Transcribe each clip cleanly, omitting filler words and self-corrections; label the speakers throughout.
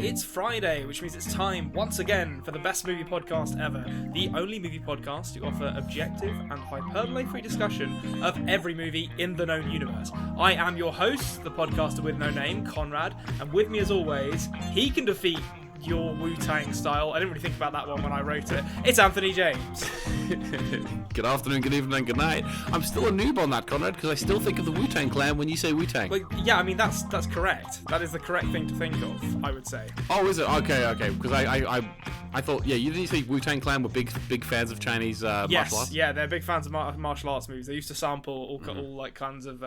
Speaker 1: it's Friday, which means it's time, once again, for the best movie podcast ever. The only movie podcast to offer objective and hyperbole-free discussion of every movie in the known universe. I am your host, the podcaster with no name, Konrad, and with me as always, he can defeat your Wu-Tang style. I didn't really think about that one when I wrote it. It's Anthony James.
Speaker 2: Good afternoon, good evening, and good night. I'm still a noob on that, Konrad, because I still think of the Wu-Tang Clan when you say Wu-Tang.
Speaker 1: Well, yeah, I mean, that's correct. That is the correct thing to think of, I would say.
Speaker 2: Oh, is it? Okay. Because I thought, yeah, you didn't say Wu-Tang Clan were big fans of Chinese martial arts?
Speaker 1: Yeah, they're big fans of martial arts movies. They used to sample all like kinds of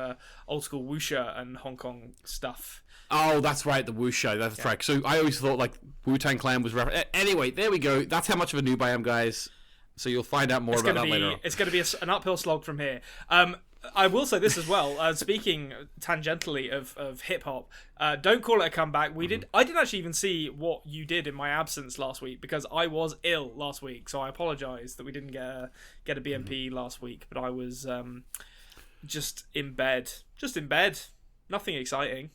Speaker 1: old school wuxia and Hong Kong stuff.
Speaker 2: Oh, that's right, the wuxia. That's right. So I always thought like Wu-Tang Clan was. Anyway, there we go. That's how much of a noob I am, guys. So you'll find out more about that later on.
Speaker 1: It's going to be an uphill slog from here. I will say this as well. Speaking tangentially of hip hop, don't call it a comeback. I didn't actually even see what you did in my absence last week because I was ill last week. So I apologise that we didn't get a BMP last week. But I was just in bed. Nothing exciting.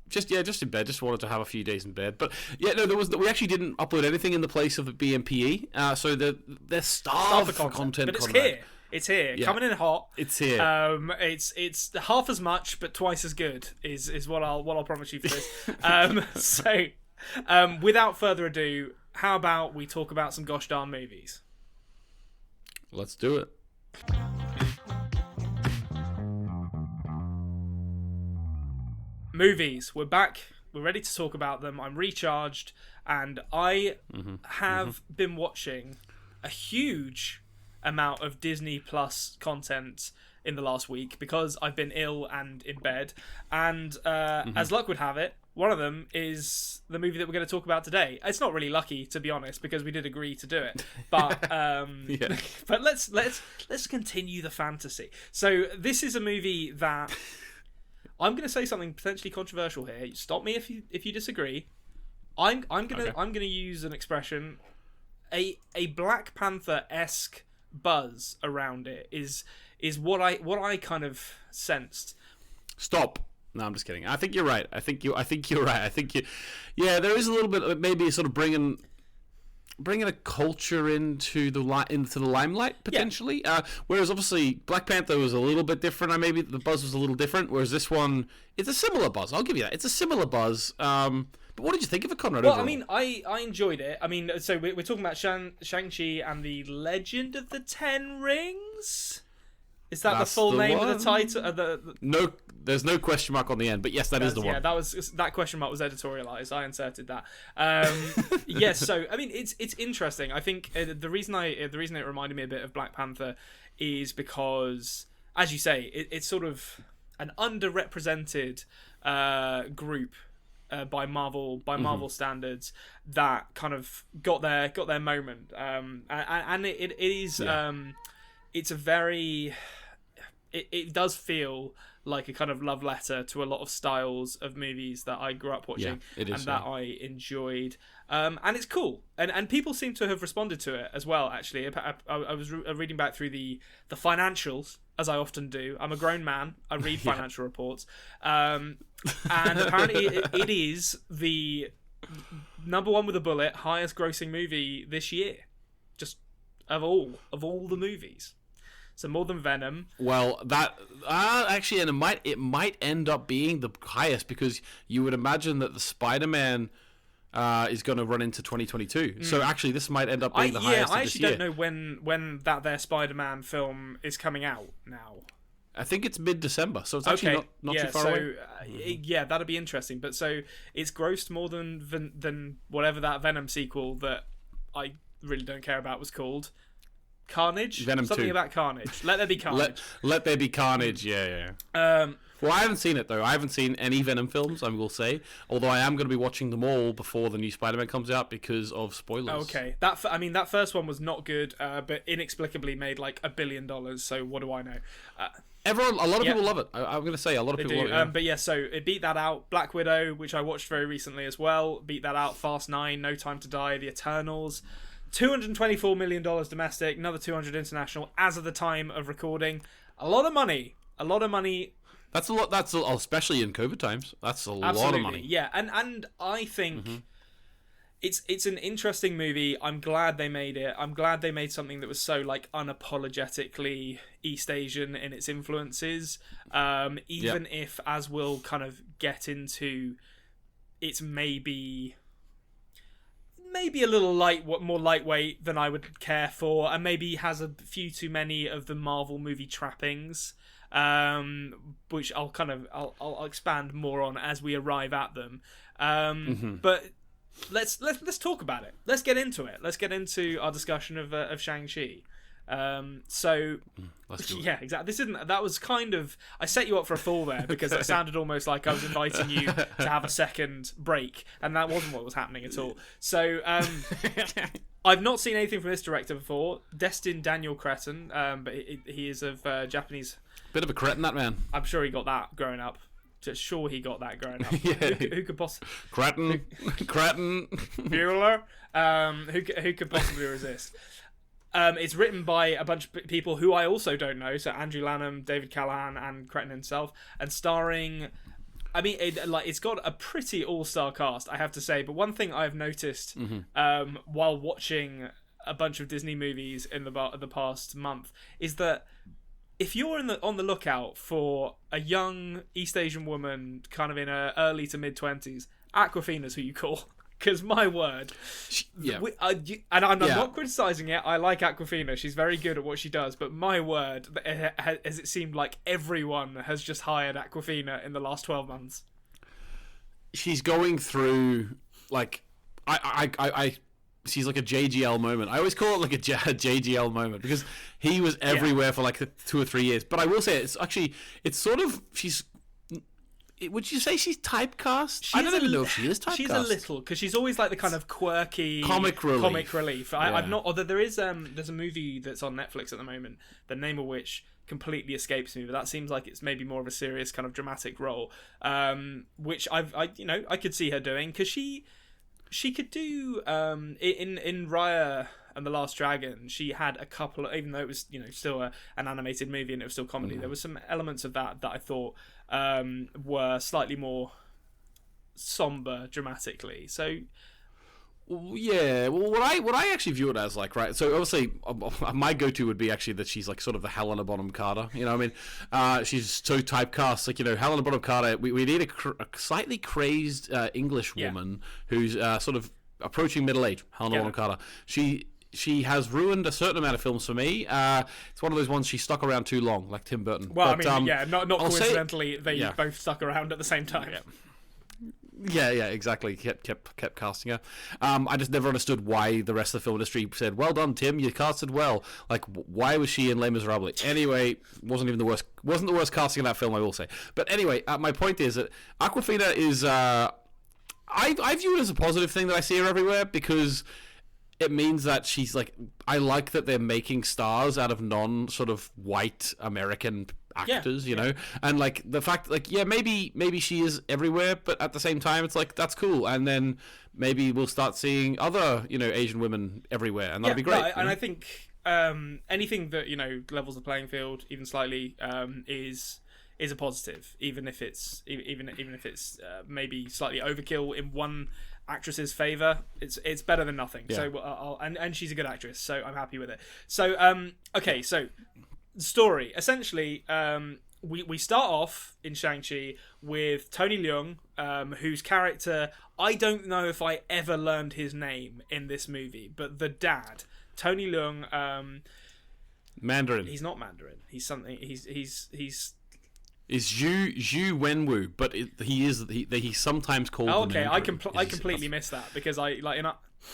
Speaker 2: Just in bed. Just wanted to have a few days in bed. But yeah, no, we actually didn't upload anything in the place of the BMPE. So they're starved for content.
Speaker 1: But it's here. It's here, coming in hot.
Speaker 2: It's here.
Speaker 1: It's half as much, but twice as good. Is what I'll promise you for this. So, without further ado, how about we talk about some gosh darn movies?
Speaker 2: Let's do it.
Speaker 1: Movies. We're back. We're ready to talk about them. I'm recharged, and I have been watching a huge amount of Disney Plus content in the last week because I've been ill and in bed. And as luck would have it, one of them is the movie that we're going to talk about today. It's not really lucky, to be honest, because we did agree to do it. But but let's continue the fantasy. So this is a movie that. I'm going to say something potentially controversial here. Stop me if you disagree. I'm going to use an expression. A Black Panther-esque buzz around it is what I kind of sensed.
Speaker 2: Stop. No, I'm just kidding. I think you're right. I think you're right. Yeah, there is a little bit of maybe sort of bringing a culture into the limelight potentially. Yeah. Whereas obviously Black Panther was a little bit different. Maybe the buzz was a little different. Whereas this one, it's a similar buzz. I'll give you that. It's a similar buzz. But what did you think of it, Konrad?
Speaker 1: Well,
Speaker 2: overall?
Speaker 1: I mean, I enjoyed it. I mean, so we're talking about Shang-Chi and the Legend of the Ten Rings. Is that the full name of the title?
Speaker 2: No, there's no question mark on the end, but yes, that is the one.
Speaker 1: Yeah, that question mark was editorialized. I inserted that. Yes, so I mean, it's interesting. I think the reason it reminded me a bit of Black Panther is because, as you say, it's sort of an underrepresented group by Marvel standards that kind of got their moment, and it is it's a very. It does feel like a kind of love letter to a lot of styles of movies that I grew up watching that I enjoyed. And it's cool. And people seem to have responded to it as well, actually. I was reading back through the financials, as I often do. I'm a grown man. I read financial reports. And apparently it is the number one with a bullet, highest grossing movie this year. Just of all the movies. So more than Venom.
Speaker 2: Well, that actually, and it might end up being the highest because you would imagine that the Spider-Man is going to run into 2022. So actually, this might end up being the highest.
Speaker 1: I actually don't know when their Spider-Man film is coming out now.
Speaker 2: I think it's mid-December, so it's actually not too far away.
Speaker 1: Yeah, that'd be interesting. But so it's grossed more than whatever that Venom sequel that I really don't care about was called. Carnage?
Speaker 2: Venom
Speaker 1: Something
Speaker 2: 2.
Speaker 1: About Carnage. Let there be carnage.
Speaker 2: Let there be carnage, yeah. Well, I haven't seen it, though. I haven't seen any Venom films, I will say. Although I am going to be watching them all before the new Spider-Man comes out because of spoilers.
Speaker 1: Okay. That first one was not good, but inexplicably made like $1 billion, so what do I know?
Speaker 2: A lot of people love it. I'm going to say a lot of people love it. Yeah.
Speaker 1: But yeah, so it beat that out. Black Widow, which I watched very recently as well, beat that out. Fast 9, No Time to Die, The Eternals. $224 million domestic, another 200 international as of the time of recording. A lot of money. That's a lot. That's especially in COVID times. That's a lot of money. Yeah, and I think it's an interesting movie. I'm glad they made it. I'm glad they made something that was so like unapologetically East Asian in its influences. Even if, as we'll kind of get into, it's maybe a little more lightweight than I would care for, and maybe has a few too many of the Marvel movie trappings, which I'll expand more on as we arrive at them. But let's talk about it. Let's get into it. Let's get into our discussion of Shang-Chi. Yeah, exactly. That was kind of, I set you up for a fall there because it sounded almost like I was inviting you to have a second break, and that wasn't what was happening at all. So I've not seen anything from this director before, Destin Daniel Cretton, but he is of Japanese.
Speaker 2: Bit of a cretin, that man.
Speaker 1: I'm sure he got that growing up. Just sure he got that growing up.
Speaker 2: Yeah.
Speaker 1: Who could possibly
Speaker 2: Cretin
Speaker 1: Bueller? Who could possibly resist? It's written by a bunch of people who I also don't know, so Andrew Lanham, David Callahan, and Cretton himself, and starring. I mean, it's got a pretty all-star cast, I have to say. But one thing I've noticed while watching a bunch of Disney movies in the past month is that if you're on the lookout for a young East Asian woman, kind of in her early to mid-20s, Awkwafina's who you call. Because my word, and I'm not criticising it. I like Awkwafina; she's very good at what she does. But my word, as it seemed like everyone has just hired Awkwafina in the last 12 months.
Speaker 2: She's going through like she's like a JGL moment. I always call it like a JGL moment because he was everywhere for like 2 or 3 years. But I will say it's sort of she's. Would you say she's typecast? I don't even know if she is typecast.
Speaker 1: She's a little, because she's always like the kind of quirky
Speaker 2: comic relief.
Speaker 1: I've not. Although there's a movie that's on Netflix at the moment, the name of which completely escapes me, but that seems like it's maybe more of a serious kind of dramatic role, which I could see her doing, because she could do in Raya and the Last Dragon. She had a couple of, even though it was still an animated movie and it was still comedy, there was some elements of that I thought were slightly more somber dramatically. So
Speaker 2: yeah, well, what I actually view it as, like, right, so obviously my go-to would be actually that she's like sort of the Helena Bonham Carter, I mean, she's so typecast, like, Helena Bonham Carter, we need a slightly crazed English woman who's sort of approaching middle age. Helena Bonham Carter, she has ruined a certain amount of films for me. It's one of those ones she stuck around too long, like Tim Burton.
Speaker 1: Well, but, not coincidentally, they both stuck around at the same time.
Speaker 2: Yeah, exactly. Kept casting her. I just never understood why the rest of the film industry said, "Well done, Tim, you casted well." Like, why was she in Les Miserables? Anyway, wasn't the worst casting in that film, I will say. But anyway, my point is that Awkwafina is. I view it as a positive thing that I see her everywhere, because it means that she's like, I like that they're making stars out of non sort of white American actors, and like the fact, like, maybe she is everywhere, but at the same time, it's like, that's cool, and then maybe we'll start seeing other Asian women everywhere, and that'll be great.
Speaker 1: And I think anything that levels the playing field even slightly is a positive, even if it's maybe slightly overkill in one actress's favor. It's better than nothing. So and she's a good actress, so I'm happy with it. So okay, so the story essentially, we start off in Shang-Chi with Tony Leung, whose character, I don't know if I ever learned his name in this movie, but the dad, Tony Leung,
Speaker 2: Mandarin.
Speaker 1: He's not Mandarin. He's something. He's
Speaker 2: is Zhu Wenwu, but he's sometimes called.
Speaker 1: Oh, okay,
Speaker 2: I
Speaker 1: completely missed that, because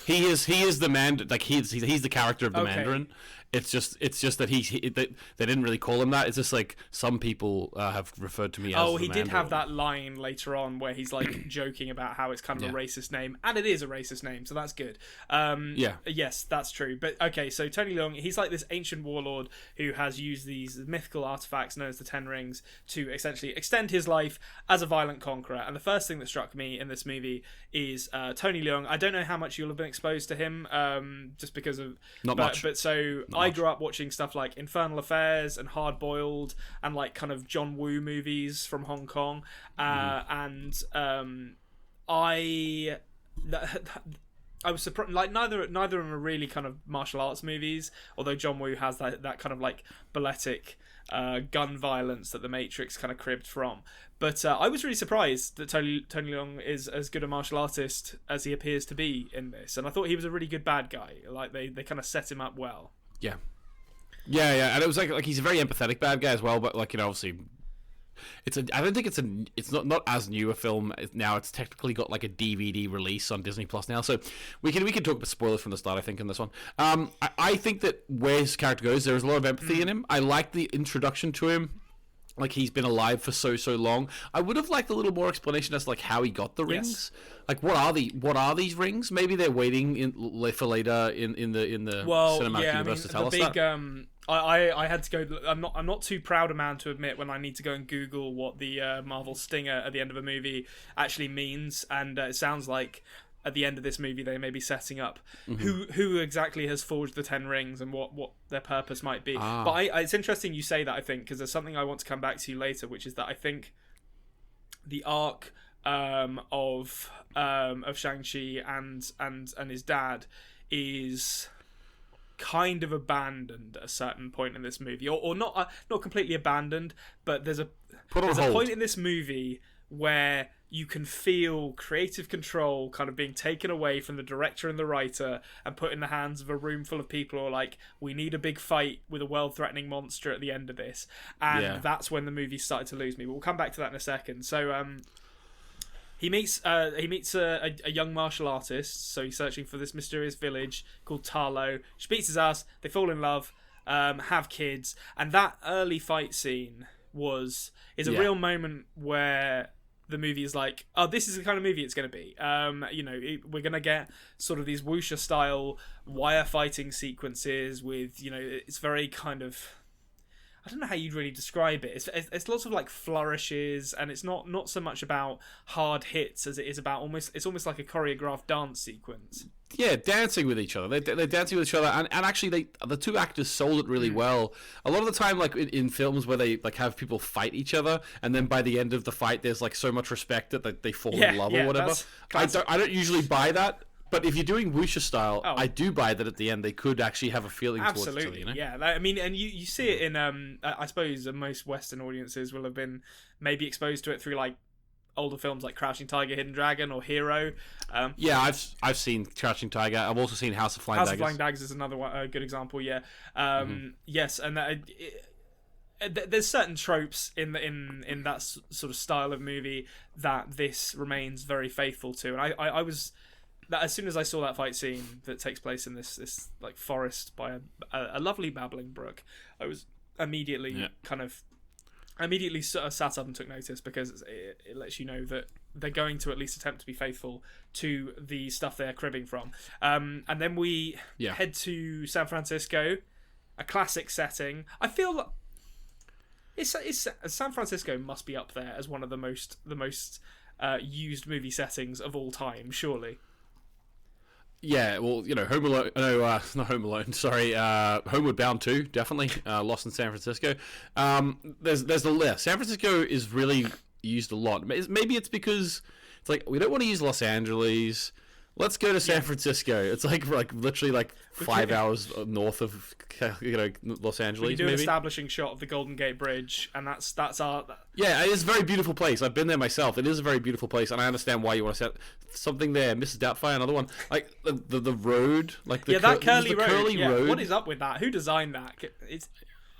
Speaker 2: he is the he's the character of the Mandarin. It's just that they didn't really call him that. It's just like some people have referred to me as. Oh,
Speaker 1: he did have that line later on where he's like joking about how it's kind of a racist name, and it is a racist name, so that's good. Yes, that's true. But okay, so Tony Leung, he's like this ancient warlord who has used these mythical artifacts known as the Ten Rings to essentially extend his life as a violent conqueror. And the first thing that struck me in this movie is Tony Leung. I don't know how much you'll have been exposed to him, just because of
Speaker 2: not much.
Speaker 1: But so I grew up watching stuff like Infernal Affairs and Hard Boiled and like kind of John Woo movies from Hong Kong, I was surprised. Like neither of them are really kind of martial arts movies. Although John Woo has that kind of like balletic gun violence that The Matrix kind of cribbed from. But I was really surprised that Tony Leung is as good a martial artist as he appears to be in this, and I thought he was a really good bad guy. Like they kind of set him up well.
Speaker 2: Yeah, and it was like he's a very empathetic bad guy as well. But like, you know, obviously, I don't think it's not as new a film now. It's technically got like a DVD release on Disney Plus now, so we can talk about spoilers from the start. I think in this one, I think that where his character goes, there is a lot of empathy in him. I like the introduction to him. Like he's been alive for so long. I would have liked a little more explanation as to like how he got the rings. Like what are these rings? Maybe they're waiting for later in the cinematic universe to tell us that.
Speaker 1: I had to go. I'm not too proud a man to admit when I need to go and Google what the Marvel stinger at the end of a movie actually means, and it sounds like at the end of this movie they may be setting up who exactly has forged the 10 rings and what their purpose might be. But it's interesting you say that, I think, because there's something I want to come back to later, which is that I think the arc of Shang-Chi and his dad is kind of abandoned at a certain point in this movie, or not completely abandoned, but there's a point in this movie where you can feel creative control kind of being taken away from the director and the writer and put in the hands of a room full of people who are like, we need a big fight with a world-threatening monster at the end of this. And that's when the movie started to lose me. But we'll come back to that in a second. So he meets a young martial artist. So he's searching for this mysterious village called Tarlo. She beats his ass. They fall in love, have kids. And that early fight scene is a real moment where the movie is like, oh, this is the kind of movie it's going to be. We're going to get sort of these wuxia style wire fighting sequences with, it's very kind of, I don't know how you'd really describe it. It's lots of like flourishes, and it's not so much about hard hits as it is about it's almost like a choreographed dance sequence.
Speaker 2: Yeah, dancing with each other. They're dancing with each other, and actually, the two actors sold it really well. A lot of the time, like in films where they like have people fight each other, and then by the end of the fight, there's like so much respect that they fall in love or whatever. I don't usually buy that. But if you're doing wuxia style, I do buy that at the end they could actually have a feeling towards each other. You know?
Speaker 1: Yeah. I mean, and you see it in I suppose most Western audiences will have been maybe exposed to it through like older films like Crouching Tiger, Hidden Dragon, or Hero.
Speaker 2: I've seen Crouching Tiger. I've also seen House of Flying Daggers.
Speaker 1: House of Flying Daggers is another one, a good example. Yeah. Yes, and there's certain tropes in that sort of style of movie that this remains very faithful to, and I was. That as soon as I saw that fight scene that takes place in this like forest by a lovely babbling brook, I was immediately sort of sat up and took notice, because it lets you know that they're going to at least attempt to be faithful to the stuff they're cribbing from. And then we head to San Francisco, a classic setting. I feel like San Francisco must be up there as one of the most used movie settings of all time, surely.
Speaker 2: Yeah, well, Home Alone. No, not Home Alone. Sorry, Homeward Bound 2, definitely. Lost in San Francisco. There's the list. San Francisco is really used a lot. Maybe it's because it's like we don't want to use Los Angeles. Let's go to San Francisco. It's like literally like 5 hours north of Los Angeles.
Speaker 1: We do an establishing shot of the Golden Gate Bridge, and that's our.
Speaker 2: Yeah, it is a very beautiful place. I've been there myself. It is a very beautiful place, and I understand why you want to set something there. Mrs. Doubtfire, another one. Like the road, like
Speaker 1: that curly road.
Speaker 2: road.
Speaker 1: What is up with that? Who designed that? It's.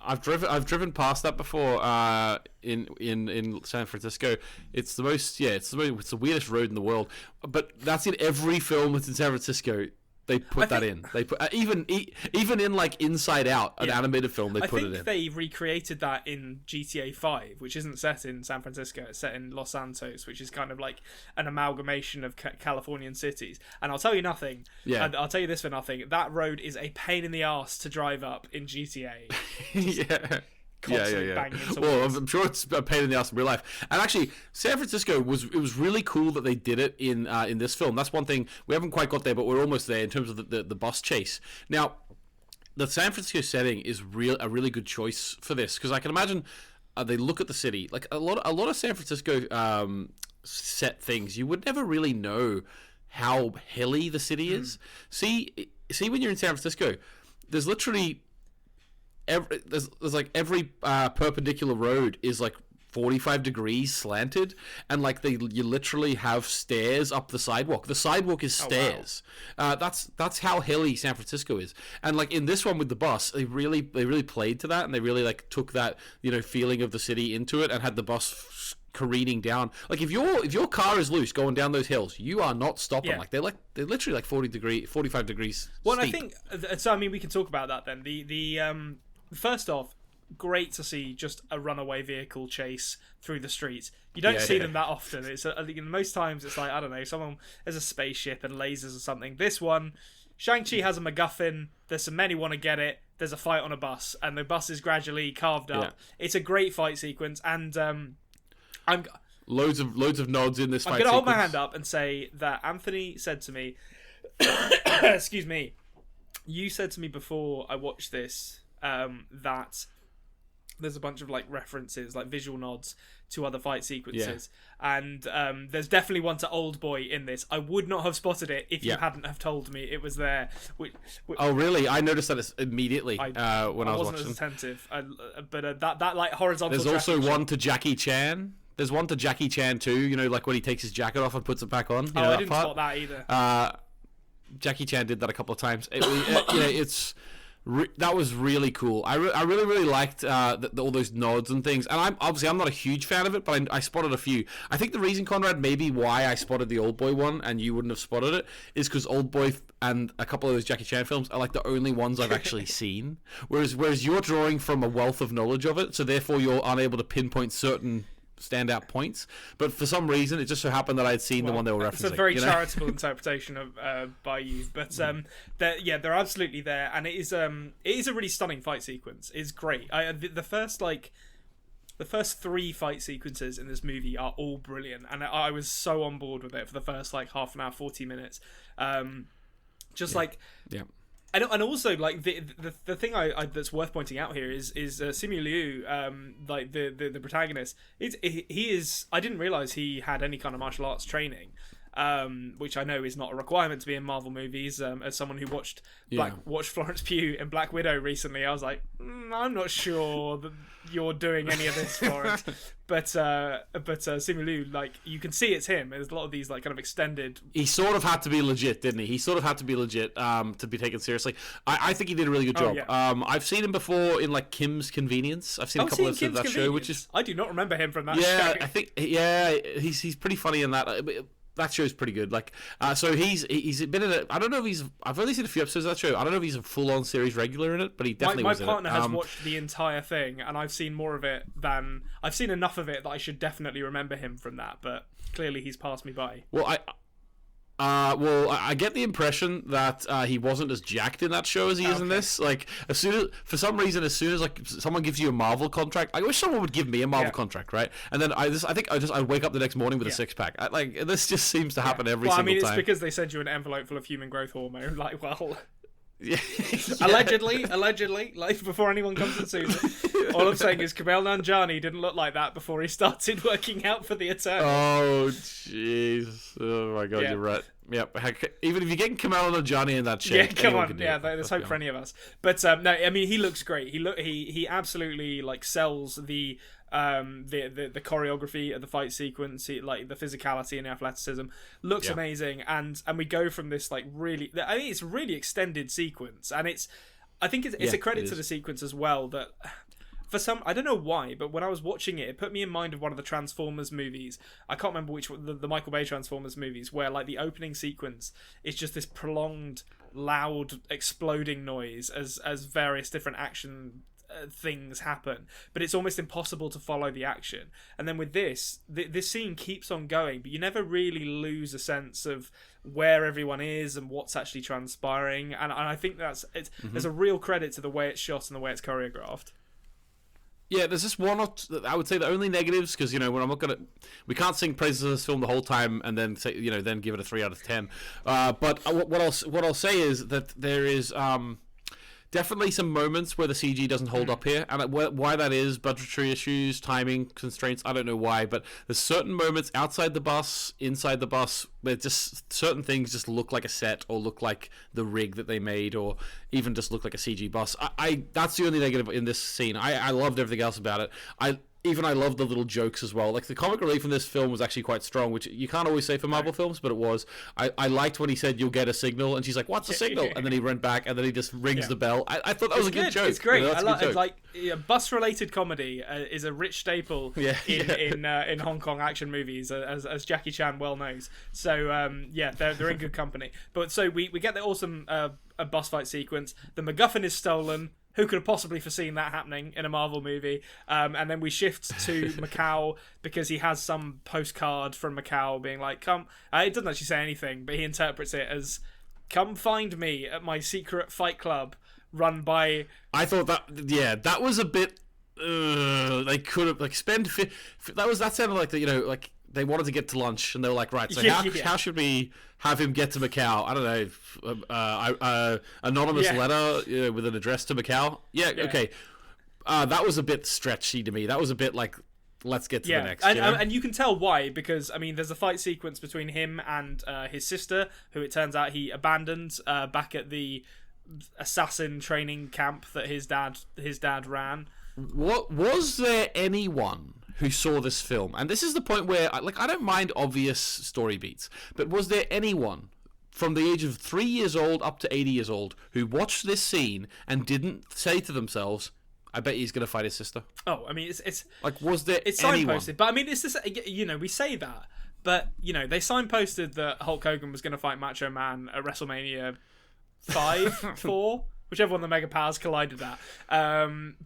Speaker 2: I've driven past that before in San Francisco. It's the most it's the weirdest road in the world. But that's in every film that's in San Francisco. They put that in. They put even in like Inside Out, an animated film. They put it in. I think
Speaker 1: they recreated that in GTA 5, which isn't set in San Francisco. It's set in Los Santos, which is kind of like an amalgamation of Californian cities. And I'll tell you nothing. Yeah. And I'll tell you this for nothing. That road is a pain in the arse to drive up in GTA.
Speaker 2: Yeah. Well, I'm sure it's a pain in the ass in real life. And actually, San Francisco was really cool that they did it in this film. That's one thing we haven't quite got there, but we're almost there in terms of the bus chase. Now, the San Francisco setting is a really good choice for this, because I can imagine they look at the city, like a lot of San Francisco set things. You would never really know how hilly the city is. See when you're in San Francisco, there's literally there's like every perpendicular road is like 45 degrees slanted, and like you literally have stairs up the sidewalk. The sidewalk is stairs. Wow. That's how hilly San Francisco is. And like in this one with the bus, they really played to that, and they really like took that, you know, feeling of the city into it, and had the bus careening down. Like if your car is loose going down those hills, you are not stopping. Like they're literally like 45 degrees.
Speaker 1: Well,
Speaker 2: steep.
Speaker 1: I think so. I mean, we can talk about that then. The first off, great to see just a runaway vehicle chase through the streets. You don't see them that often. It's most times it's like, I don't know, there's a spaceship and lasers or something. This one, Shang-Chi has a MacGuffin. There's some men who want to get it. There's a fight on a bus, and the bus is gradually carved up. Yeah. It's a great fight sequence, and I'm
Speaker 2: loads of nods in this fight sequence.
Speaker 1: I'm gonna hold my hand up and say that Anthony said to me, excuse me, you said to me before I watched this that there's a bunch of like references, like visual nods to other fight sequences, and there's definitely one to Old Boy in this. I would not have spotted it if you hadn't have told me it was there.
Speaker 2: Oh really? I noticed that immediately when I was watching.
Speaker 1: I wasn't as attentive, but that like horizontal.
Speaker 2: There's also one to Jackie Chan. There's one to Jackie Chan too. You know, like when he takes his jacket off and puts it back on. You know,
Speaker 1: I didn't spot that either.
Speaker 2: Jackie Chan did that a couple of times. That was really cool. I really liked all those nods and things. And I'm not a huge fan of it, but I spotted a few. I think the reason, Konrad, maybe why I spotted the Old Boy one and you wouldn't have spotted it, is because Old Boy and a couple of those Jackie Chan films are like the only ones I've actually seen. Whereas you're drawing from a wealth of knowledge of it, so therefore you're unable to pinpoint certain standout points, but for some reason it just so happened that I'd seen the one they were referencing.
Speaker 1: It's a very charitable interpretation of by you, but they're absolutely there, and it is a really stunning fight sequence. It's great. The first 3 fight sequences in this movie are all brilliant, and I was so on board with it for the first like half an hour, 40 minutes. And also, like the thing that's worth pointing out here is Simu Liu, like the protagonist. He is. I didn't realize he had any kind of martial arts training, which I know is not a requirement to be in Marvel movies. As someone who watched Florence Pugh in Black Widow recently, I was like, I'm not sure that you're doing any of this, Florence. But Simu Liu, like, you can see it's him. There's a lot of these like kind of extended.
Speaker 2: He sort of had to be legit, didn't he? He sort of had to be legit to be taken seriously. I think he did a really good job. Yeah. I've seen him before in like Kim's Convenience. I've seen a couple of episodes of that show, which is
Speaker 1: I do not remember him from that show.
Speaker 2: Yeah, I think he's pretty funny in that. That show's pretty good. Like, so he's been in it. I don't know if I've only seen a few episodes of that show. I don't know if he's a full-on series regular in it, but he definitely was in it.
Speaker 1: My partner has watched the entire thing, and I've seen more of it than I've seen enough of it that I should definitely remember him from that. But clearly, he's passed me by.
Speaker 2: Well, I get the impression that he wasn't as jacked in that show as he is in this. Like, as soon as like someone gives you a Marvel contract, I wish someone would give me a Marvel contract, right? And then I think I wake up the next morning with a 6-pack. Like, this just seems to happen every single time.
Speaker 1: It's because they send you an envelope full of human growth hormone. Like, well. Allegedly, like before anyone comes and sues it. All I'm saying is Kumail Nanjiani didn't look like that before he started working out for the Eternals.
Speaker 2: Oh jeez! Oh my god, you're right. Yep. Even if you're getting Kumail Nanjiani in that shape,
Speaker 1: come on. There's hope for any of us. But no, I mean, he looks great. He absolutely like sells the choreography of the fight sequence, like the physicality and the athleticism looks amazing, and we go from this like really, I mean, it's a really extended sequence, and I think it's a credit to the sequence as well that for some, I don't know why, but when I was watching it put me in mind of one of the Transformers movies. I can't remember which one, the Michael Bay Transformers movies, where like the opening sequence is just this prolonged, loud, exploding noise as various different action things happen, but it's almost impossible to follow the action. And then with this scene keeps on going, but you never really lose a sense of where everyone is and what's actually transpiring. And I think there's a real credit to the way it's shot and the way it's choreographed.
Speaker 2: Yeah, there's just one or two, I would say the only negatives, because we can't sing praises of this film the whole time and then say, then give it a 3 out of 10. But what I'll say is that there is definitely some moments where the CG doesn't hold up here, and why that is budgetary issues, timing constraints. I don't know why, but there's certain moments outside the bus, inside the bus, where just certain things just look like a set or look like the rig that they made, or even just look like a CG bus. I that's the only negative in this scene. I loved everything else about it. I loved the little jokes as well. Like, the comic relief in this film was actually quite strong, which you can't always say for Marvel films, but it was. I liked when he said, "You'll get a signal," and she's like, "What's a signal?" And then he went back, and then he just rings the bell. I thought that was a good joke.
Speaker 1: It's great.
Speaker 2: You know,
Speaker 1: I like bus-related comedy is a rich staple in Hong Kong action movies, as Jackie Chan well knows. So they're in good company. But so we get the awesome a bus fight sequence. The MacGuffin is stolen. Who could have possibly foreseen that happening in a Marvel movie? And then we shift to Macau because he has some postcard from Macau being like, "Come." It doesn't actually say anything, but he interprets it as, "Come find me at my secret fight club run by."
Speaker 2: I thought that was a bit. They could have that sounded like that. You know, like they wanted to get to lunch and they were like, right, so how should we have him get to Macau? I don't know, anonymous letter with an address to Macau. Okay. That was a bit stretchy to me. That was a bit like, let's get to the next.
Speaker 1: And you can tell why, because I mean, there's a fight sequence between him and his sister, who it turns out he abandoned back at the assassin training camp that his dad ran.
Speaker 2: What was there anyone who saw this film? And this is the point where, I don't mind obvious story beats, but was there anyone from the age of 3 years old up to 80 years old who watched this scene and didn't say to themselves, "I bet he's going to fight his sister"?
Speaker 1: Oh, I mean, it's
Speaker 2: like, was there
Speaker 1: it's
Speaker 2: anyone?
Speaker 1: Signposted, but I mean, it's this. You know, we say that, but you know, they signposted that Hulk Hogan was going to fight Macho Man at WrestleMania 5, 4. Whichever one the Mega Powers collided at.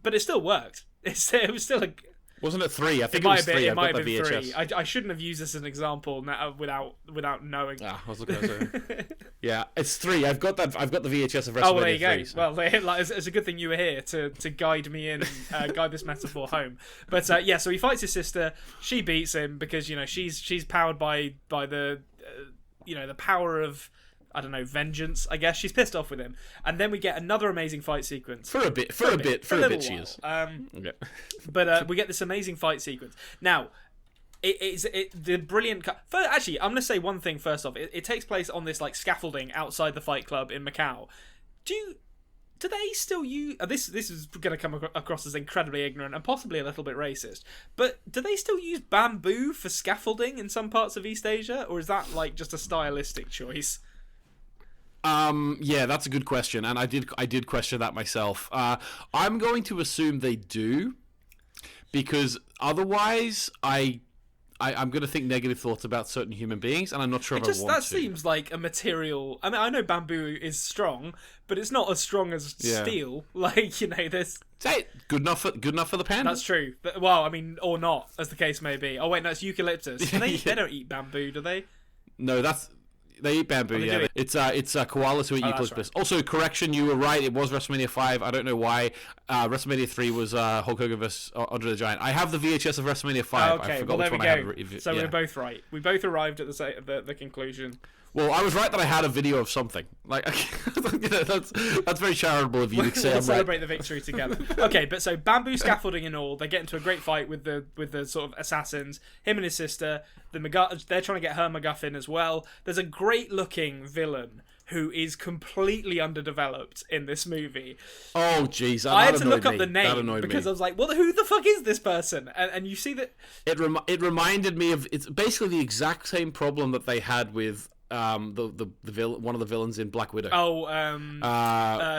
Speaker 1: But it still worked. It was still a...
Speaker 2: Wasn't it 3? I think it was 3.
Speaker 1: It might have been 3. I shouldn't have used this as an example without knowing.
Speaker 2: I was looking at it. Yeah, it's 3. I've got the VHS of WrestleMania 3.
Speaker 1: Oh, well, there you go.
Speaker 2: So.
Speaker 1: Well, it's a good thing you were here to guide me in, guide this metaphor home. But so he fights his sister. She beats him because, you know, she's powered by the the power of, I don't know, vengeance, I guess. She's pissed off with him. And then we get another amazing fight sequence.
Speaker 2: For a bit she is.
Speaker 1: But we get this amazing fight sequence. Now, the brilliant... Actually, I'm going to say one thing first off. It takes place on this like scaffolding outside the fight club in Macau. Do they still use... This is going to come across as incredibly ignorant and possibly a little bit racist, but do they still use bamboo for scaffolding in some parts of East Asia? Or is that like just a stylistic choice?
Speaker 2: Yeah, that's a good question, and I did question that myself. I'm going to assume they do, because otherwise I'm going to think negative thoughts about certain human beings, and I'm not sure if I want to. That
Speaker 1: seems like a material... I mean, I know bamboo is strong, but it's not as strong as steel. Like, you know, there's...
Speaker 2: Hey, good enough for the panda.
Speaker 1: That's true. But, well, I mean, or not, as the case may be. Oh, wait, no, it's eucalyptus. They don't eat bamboo, do they?
Speaker 2: No, they eat bamboo, yeah. It's koalas who eat eucalyptus. Right. Also, correction, you were right. It was WrestleMania 5. I don't know why. WrestleMania 3 was Hulk Hogan vs. Andre the Giant. I have the VHS of WrestleMania 5.
Speaker 1: Okay,
Speaker 2: I forgot
Speaker 1: well,
Speaker 2: which
Speaker 1: there
Speaker 2: one
Speaker 1: we go.
Speaker 2: I have.
Speaker 1: So we're both right. We both arrived at the conclusion.
Speaker 2: Well, I was right that I had a video of something. Like, that's very charitable of you to say.
Speaker 1: We'll
Speaker 2: I'm
Speaker 1: celebrate
Speaker 2: right.
Speaker 1: the victory together. Okay, but so bamboo scaffolding and all, they get into a great fight with the sort of assassins. Him and his sister. They're trying to get her MacGuffin as well. There's a great looking villain who is completely underdeveloped in this movie.
Speaker 2: Oh, jeez.
Speaker 1: I had to look up the name because I was like, well, who the fuck is this person? And you see that...
Speaker 2: It reminded me of... It's basically the exact same problem that they had with the villain, one of the villains in Black Widow.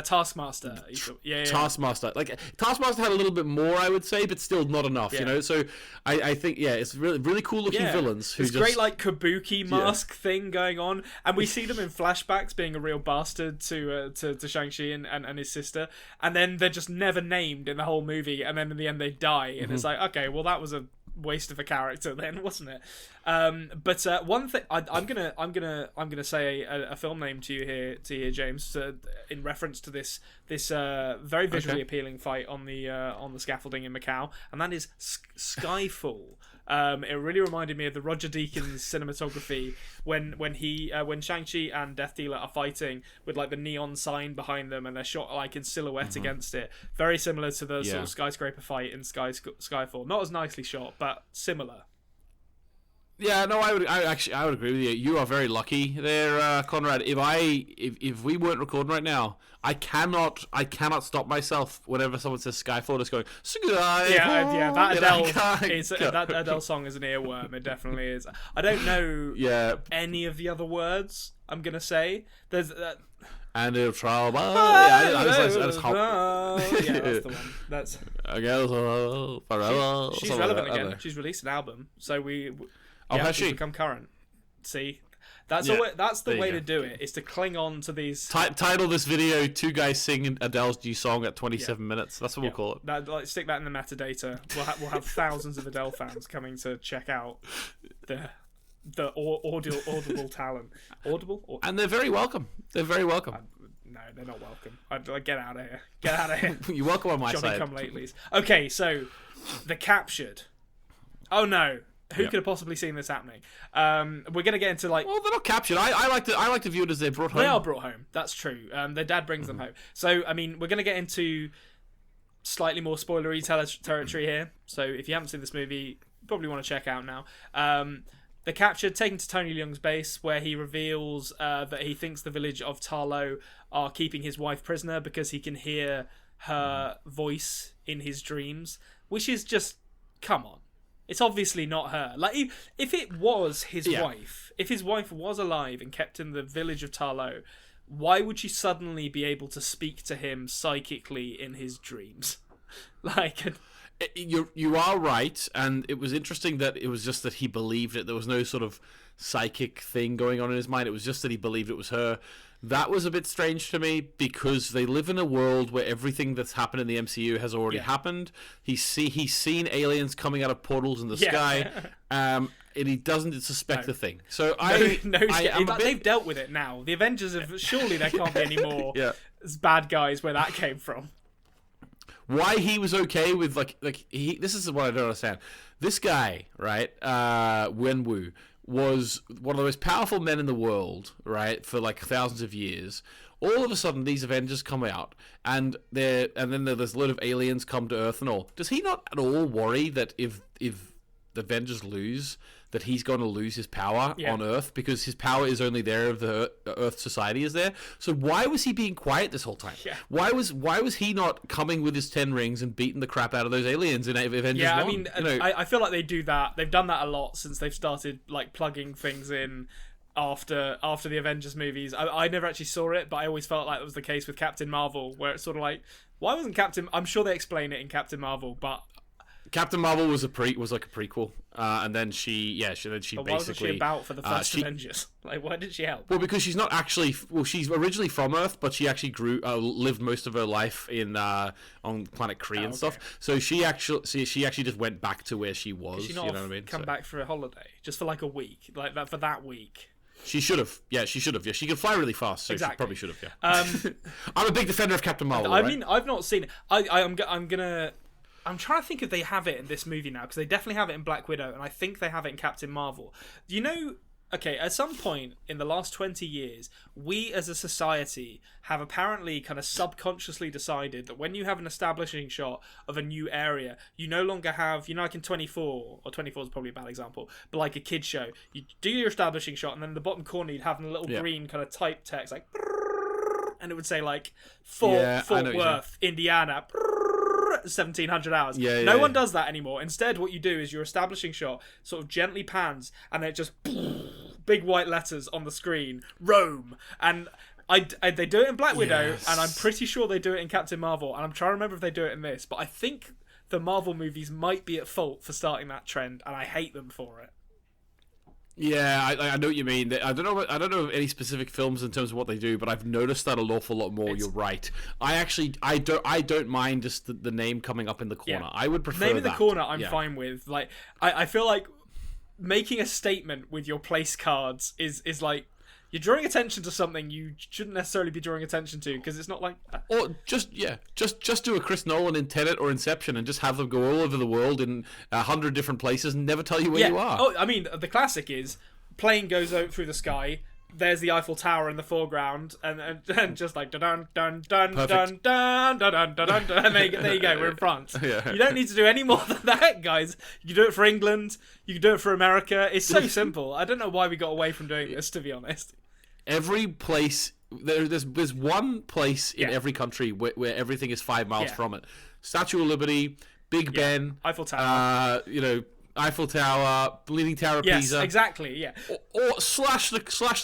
Speaker 1: Taskmaster. Yeah.
Speaker 2: Taskmaster. Like, Taskmaster had a little bit more, I would say, but still not enough. You know. So I think it's really cool looking villains who
Speaker 1: great like kabuki mask thing going on, and we see them in flashbacks being a real bastard to Shang-Chi and his sister, and then they're just never named in the whole movie, and then in the end they die, and it's like, okay, well that was a waste of a character then, wasn't it? But one thing I'm gonna say a film name to you here, James, in reference to this very visually appealing fight on the scaffolding in Macau, and that is Skyfall. It really reminded me of the Roger Deakins cinematography when Shang-Chi and Death Dealer are fighting with like the neon sign behind them, and they're shot like in silhouette against it. Very similar to the sort of skyscraper fight in Skyfall. Not as nicely shot, but similar.
Speaker 2: Yeah, no, I would agree with you. You are very lucky there, Conrad. If we weren't recording right now, I cannot stop myself whenever someone says Skyfall, just going Skyfall.
Speaker 1: Yeah, that Adele song is an earworm. It definitely is. I don't know any of the other words I'm gonna say. There's
Speaker 2: and it'll trouble. I just hop.
Speaker 1: Yeah, that's the one. That's.
Speaker 2: I guess forever.
Speaker 1: She's relevant again. She's released an album, so has she
Speaker 2: become
Speaker 1: current? See, that's the way to do it. Is to cling on to these.
Speaker 2: Title this video: two guys singing Adele's new song at 27 minutes. That's what we'll call it.
Speaker 1: Stick that in the metadata. We'll have thousands of Adele fans coming to check out the audible talent. Audible?
Speaker 2: And they're very welcome. They're very welcome.
Speaker 1: No, they're not welcome. Get out of here. Get out of here.
Speaker 2: You're welcome on my
Speaker 1: Johnny
Speaker 2: side.
Speaker 1: Come Latelys. Okay, so the Captured. Oh no. Who could have possibly seen this happening? We're gonna get into like.
Speaker 2: Well, they're not captured. I like to view it as they're brought home.
Speaker 1: They are brought home. That's true. Their dad brings them home. So I mean, we're gonna get into slightly more spoilery territory here. So if you haven't seen this movie, you probably want to check out now. The Captured, taken to Tony Leung's base, where he reveals that he thinks the village of Tarlo are keeping his wife prisoner because he can hear her voice in his dreams, which is just, come on. It's obviously not her. Like, if it was his wife, if his wife was alive and kept in the village of Tarlo, why would she suddenly be able to speak to him psychically in his dreams? Like,
Speaker 2: you are right, and it was interesting that it was just that he believed it. There was no sort of psychic thing going on in his mind. It was just that he believed it was her. That was a bit strange to me because they live in a world where everything that's happened in the MCU has already happened. He's seen aliens coming out of portals in the sky, and he doesn't suspect a thing. So
Speaker 1: they've dealt with it now. The Avengers have surely there can't be any more bad guys where that came from.
Speaker 2: Why he was okay with this is what I don't understand. This guy, right, Wenwu, was one of the most powerful men in the world, right, for like thousands of years. All of a sudden, these Avengers come out, and then there's a lot of aliens come to Earth and all. Does he not at all worry that if the Avengers lose, that he's going to lose his power on Earth because his power is only there if the Earth society is there? So why was he being quiet this whole time? Yeah. Why was he not coming with his 10 rings and beating the crap out of those aliens in Avengers 1?
Speaker 1: I mean, I feel like they do that. They've done that a lot since they've started like plugging things in after the Avengers movies. I never actually saw it, but I always felt like it was the case with Captain Marvel, where it's sort of like, why wasn't Captain? I'm sure they explain it in Captain Marvel, but
Speaker 2: Captain Marvel was like a prequel, and then she basically.
Speaker 1: What was she about for the first Avengers? Like, why did she help?
Speaker 2: Well, because she's not actually. Well, she's originally from Earth, but she actually lived most of her life in on planet Kree and stuff. So she actually just went back to where she was.
Speaker 1: Did she not come back for a holiday just for like a week, like that for that week?
Speaker 2: She should have. Yeah, she should have. Yeah, she can fly really fast, so
Speaker 1: exactly.
Speaker 2: She probably should have. Yeah. I'm a big defender of Captain Marvel.
Speaker 1: I mean, I've not seen it. I'm trying to think if they have it in this movie now, because they definitely have it in Black Widow, and I think they have it in Captain Marvel. You know, okay, at some point in the last 20 years, we as a society have apparently kind of subconsciously decided that when you have an establishing shot of a new area, you no longer have, like in 24, or 24 is probably a bad example, but like a kid's show, you do your establishing shot, and then in the bottom corner you'd have a little green kind of type text, like, and it would say like, Fort Worth, Indiana, 1700 hours. No one does that anymore. Instead, what you do is your establishing shot sort of gently pans, and then it just big white letters on the screen, Rome. And they do it in Black Widow, and I'm pretty sure they do it in Captain Marvel, and I'm trying to remember if they do it in this, but I think the Marvel movies might be at fault for starting that trend, and I hate them for it.
Speaker 2: Yeah, I know what you mean. I don't know of any specific films in terms of what they do, but I've noticed that an awful lot more. You're right. I don't mind just the name coming up in the corner. I would prefer
Speaker 1: name in the corner. I'm fine with. Like I feel like making a statement with your place cards is like, you're drawing attention to something you shouldn't necessarily be drawing attention to, because it's not like...
Speaker 2: Or just do a Chris Nolan in Tenet or Inception and just have them go all over the world in 100 different places and never tell you where you are.
Speaker 1: Oh, I mean, the classic is plane goes out through the sky. There's the Eiffel Tower in the foreground, and just like dun dun dun dun dun dun dun dun dun, and there you go. We're in France.
Speaker 2: Yeah.
Speaker 1: You don't need to do any more than that, guys. You can do it for England. You can do it for America. It's so simple. I don't know why we got away from doing this, to be honest.
Speaker 2: Every place there's one place in every country where everything is 5 miles from it. Statue of Liberty, Big Ben,
Speaker 1: Eiffel Tower.
Speaker 2: Eiffel Tower, Leaning Tower of Pisa.
Speaker 1: Yes, exactly. Yeah.
Speaker 2: Or slash the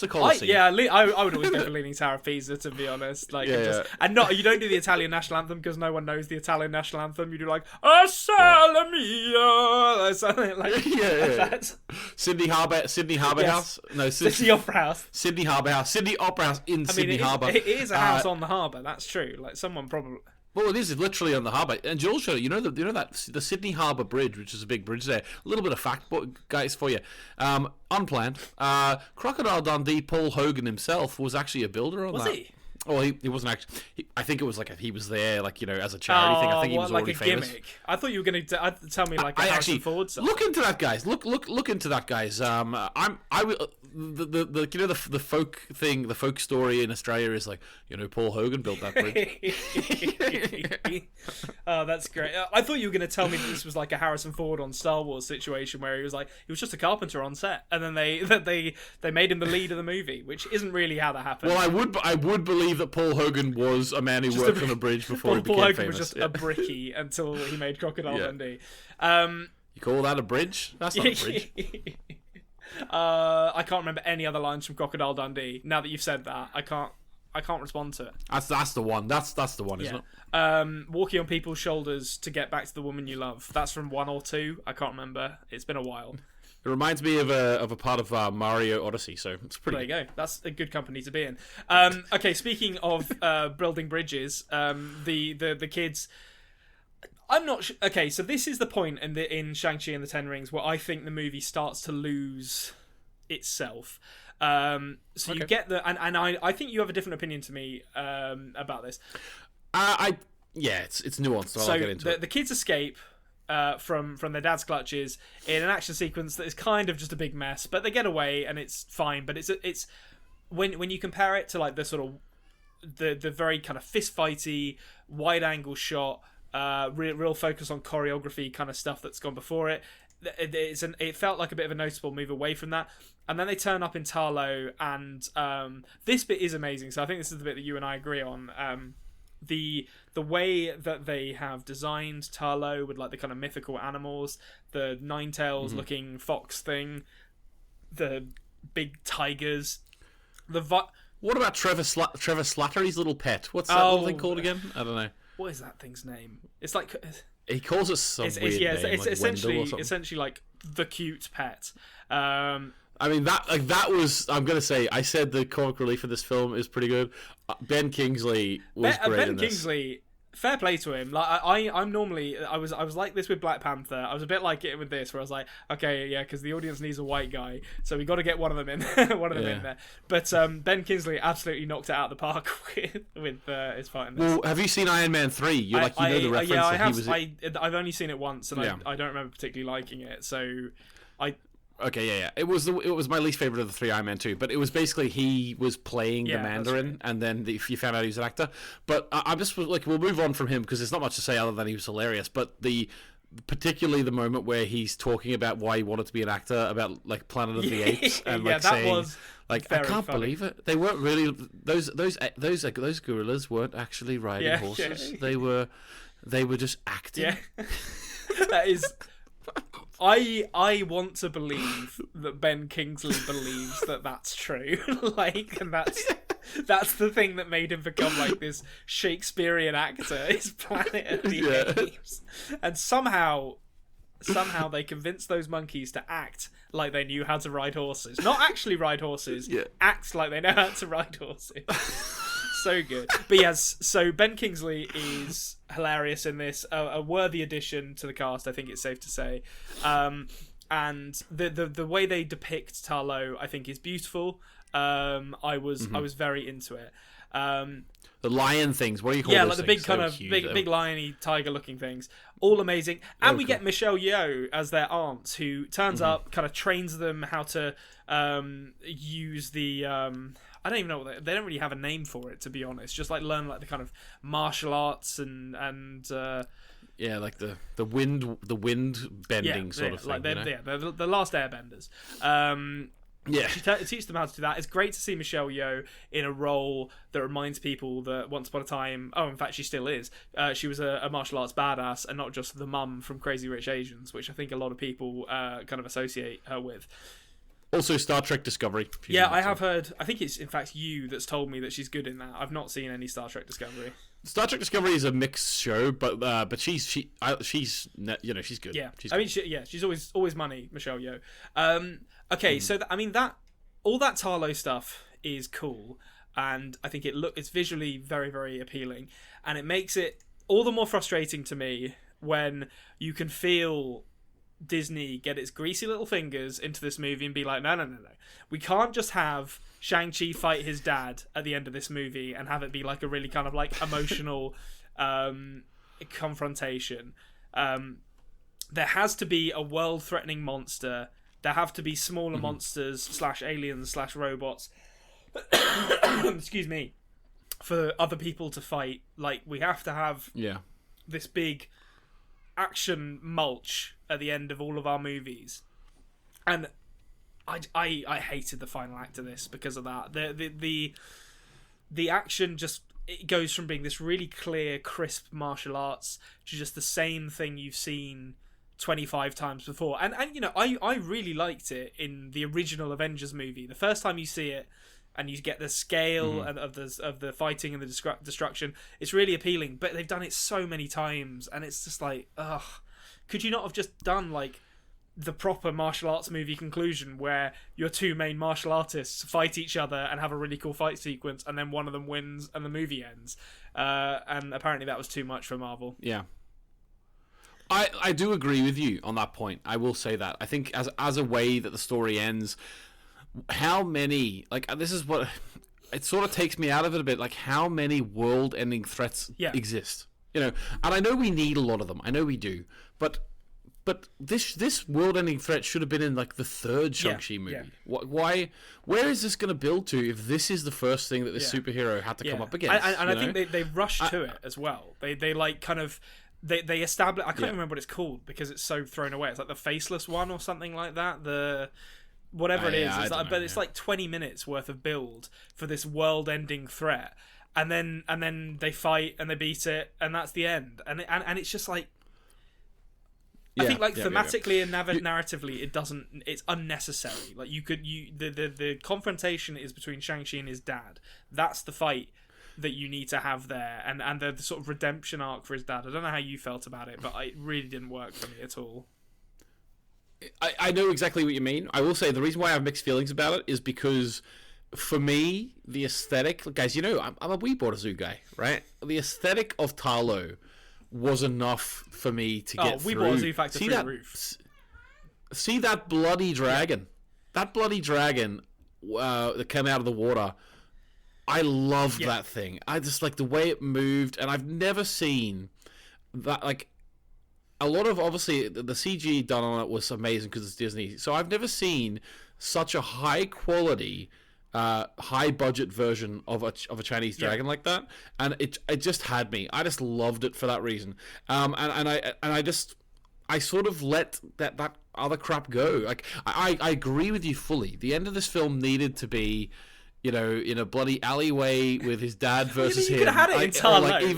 Speaker 2: Colosseum.
Speaker 1: I would always go for Leaning Tower of Pisa, to be honest. Like, and not, you don't do the Italian national anthem because no one knows the Italian national anthem. You do like "A Sala Mia," something like that.
Speaker 2: Sydney Harbour House. No,
Speaker 1: Sydney Opera House.
Speaker 2: Sydney Harbour House. Sydney Opera House in Sydney Harbour.
Speaker 1: It is a house on the harbour. That's true. Like, someone probably.
Speaker 2: Well, it is literally on the harbour. And also, the Sydney Harbour Bridge, which is a big bridge there. A little bit of fact, guys, for you. Unplanned. Crocodile Dundee, Paul Hogan himself was actually a builder on that.
Speaker 1: Was he?
Speaker 2: Well, he wasn't actually. I think it was like he was there, like, as a charity thing. I think he was already famous.
Speaker 1: Gimmick. I thought you were going to tell me like a Harrison Ford stuff.
Speaker 2: Look into that, guys. Look into that, guys. The folk thing, the folk story in Australia is like, Paul Hogan built that bridge.
Speaker 1: Oh, that's great. I thought you were going to tell me that this was like a Harrison Ford on Star Wars situation where he was just a carpenter on set, and then they made him the lead of the movie, which isn't really how that happened.
Speaker 2: Well, I would believe that Paul Hogan was a man who worked on a bridge before he became
Speaker 1: Paul Hogan
Speaker 2: famous.
Speaker 1: was just a brickie until he made Crocodile Dundee.
Speaker 2: You call that a bridge? That's not a bridge.
Speaker 1: I can't remember any other lines from Crocodile Dundee. Now that you've said that, I can't respond to it.
Speaker 2: That's the one. That's the one, isn't it?
Speaker 1: Walking on people's shoulders to get back to the woman you love. That's from 1 or 2. I can't remember. It's been a while.
Speaker 2: It reminds me of a part of Mario Odyssey, so it's pretty.
Speaker 1: There you go. That's a good company to be in. Okay, speaking of building bridges, the kids. I'm not sure. Okay, so this is the point in Shang-Chi and the Ten Rings where I think the movie starts to lose itself. You get and I think you have a different opinion to me about this.
Speaker 2: It's nuanced. So I'll get into it.
Speaker 1: The kids escape from their dad's clutches in an action sequence that is kind of just a big mess, but they get away and it's fine. But it's when you compare it to like the sort of the very kind of fist fighty wide angle shot, real focus on choreography kind of stuff that's gone before it. It felt like a bit of a noticeable move away from that. And then they turn up in Tarlo, and this bit is amazing. So I think this is the bit that you and I agree on. The way that they have designed Tarlo with like the kind of mythical animals, the Ninetales looking fox thing, the big tigers,
Speaker 2: what about Trevor Slattery's little pet? What's that little thing called again? I don't know.
Speaker 1: What is that thing's name? It's like
Speaker 2: he calls it some weird name.
Speaker 1: It's
Speaker 2: like
Speaker 1: essentially like the cute pet.
Speaker 2: I mean that was. I'm gonna say. I said the comic relief of this film is pretty good. Ben Kingsley was great in this.
Speaker 1: Kingsley, fair play to him. Like I'm normally I was like this with Black Panther. I was a bit like it with this, where I was like, okay, yeah, because the audience needs a white guy, so we got to get one of them in, in there. But Ben Kingsley absolutely knocked it out of the park with his fight in this.
Speaker 2: Well, have you seen Iron Man 3? You know the reference.
Speaker 1: Yeah, I have.
Speaker 2: He was
Speaker 1: I've only seen it once, and I don't remember particularly liking it. So
Speaker 2: Okay, yeah. It was my least favorite of the 3 Iron Man 2, but it was basically he was playing the Mandarin, right. And then you found out he was an actor. But I'm just like, we'll move on from him because there's not much to say other than he was hilarious. But particularly the moment where he's talking about why he wanted to be an actor, about like Planet of the Apes, and like saying, was like, I can't believe it. They weren't really those gorillas weren't actually riding horses. Yeah. They were just acting.
Speaker 1: Yeah. That is. I want to believe that Ben Kingsley believes that that's true, and that's the thing that made him become like this Shakespearean actor. Is Planet of the Apes, and somehow they convinced those monkeys to act like they knew how to ride horses, not actually ride horses, act like they know how to ride horses. So good. But yes, so Ben Kingsley is hilarious in this, a worthy addition to the cast, I think it's safe to say. and the way they depict Ta Lo, I think, is beautiful. I was very into it.
Speaker 2: The lion things. What do you call
Speaker 1: yeah,
Speaker 2: those
Speaker 1: like the
Speaker 2: things?
Speaker 1: big kind
Speaker 2: So
Speaker 1: of
Speaker 2: cute.
Speaker 1: big liony tiger looking things, all amazing. And we
Speaker 2: cool.
Speaker 1: get Michelle Yeoh as their aunt, who turns up, kind of trains them how to use the I don't even know what they don't really have a name for it, to be honest. Just like learn like the kind of martial arts and
Speaker 2: yeah, like the wind bending sort of thing.
Speaker 1: Like
Speaker 2: you know?
Speaker 1: they're the last airbenders.
Speaker 2: Yeah.
Speaker 1: She teaches them how to do that. It's great to see Michelle Yeoh in a role that reminds people that once upon a time, in fact she still is, she was a martial arts badass and not just the mum from Crazy Rich Asians, which I think a lot of people kind of associate her with.
Speaker 2: Also, Star Trek Discovery.
Speaker 1: Yeah, I have heard. I think it's in fact you that's told me that she's good in that. I've not seen any Star Trek Discovery.
Speaker 2: Star Trek Discovery is a mixed show, but she's good.
Speaker 1: Yeah,
Speaker 2: she's
Speaker 1: I mean, she's always money, Michelle Yeoh. Okay, so that all that Ta Lo stuff is cool, and I think it's visually very, very appealing, and it makes it all the more frustrating to me when you can feel Disney get its greasy little fingers into this movie and be like, no, we can't just have Shang-Chi fight his dad at the end of this movie and have it be like a really kind of like emotional confrontation. There has to be a world-threatening monster. There have to be smaller monsters / aliens / robots. Excuse me. For other people to fight. Like, we have to have this big action mulch at the end of all of our movies. And I hated the final act of this because of that. The action just, it goes from being this really clear, crisp martial arts to just the same thing you've seen 25 times before. And you know, I really liked it in the original Avengers movie. The first time you see it and you get the scale of the fighting and the destruction, it's really appealing. But they've done it so many times, and it's just like, ugh. Could you not have just done like the proper martial arts movie conclusion where your two main martial artists fight each other and have a really cool fight sequence, and then one of them wins and the movie ends? And apparently that was too much for Marvel.
Speaker 2: Yeah. I do agree with you on that point. I will say that. I think as a way that the story ends, how many, like, this is what it sort of takes me out of it a bit, like how many world-ending threats exist, you know? And I know we need a lot of them. I know we do, but this world-ending threat should have been in like the third Shang-Chi movie. Yeah. Why? Where is this going to build to if this is the first thing that this superhero had to come up against?
Speaker 1: And I think they rushed to it as well. They like kind of. They establish. I can't remember what it's called because it's so thrown away. It's like the faceless one or something like that. The whatever it is, it's like 20 minutes worth of build for this world-ending threat, and then they fight and they beat it, and that's the end. And it's just like, I think like thematically and narratively, it doesn't. It's unnecessary. Like the confrontation is between Shang-Chi and his dad. That's the fight that you need to have there, and the sort of redemption arc for his dad. I don't know how you felt about it, but it really didn't work for me at all.
Speaker 2: I know exactly what you mean. I will say the reason why I have mixed feelings about it is because for me, the aesthetic, guys, you know, I'm a wee Borzu guy, right? The aesthetic of Ta Lo was enough for me to get through.
Speaker 1: Borzu factor through the roof.
Speaker 2: See that bloody dragon? That bloody dragon that came out of the water. I loved that thing. I just like the way it moved, and I've never seen that. Like a lot of, obviously the CG done on it was amazing because it's Disney. So I've never seen such a high quality, high budget version of a Chinese dragon like that, and it just had me. I just loved it for that reason. And I sort of let that other crap go. Like I agree with you fully. The end of this film needed to be, you know, in a bloody alleyway with his dad versus him.
Speaker 1: You could have had it in Ta Lo. Had it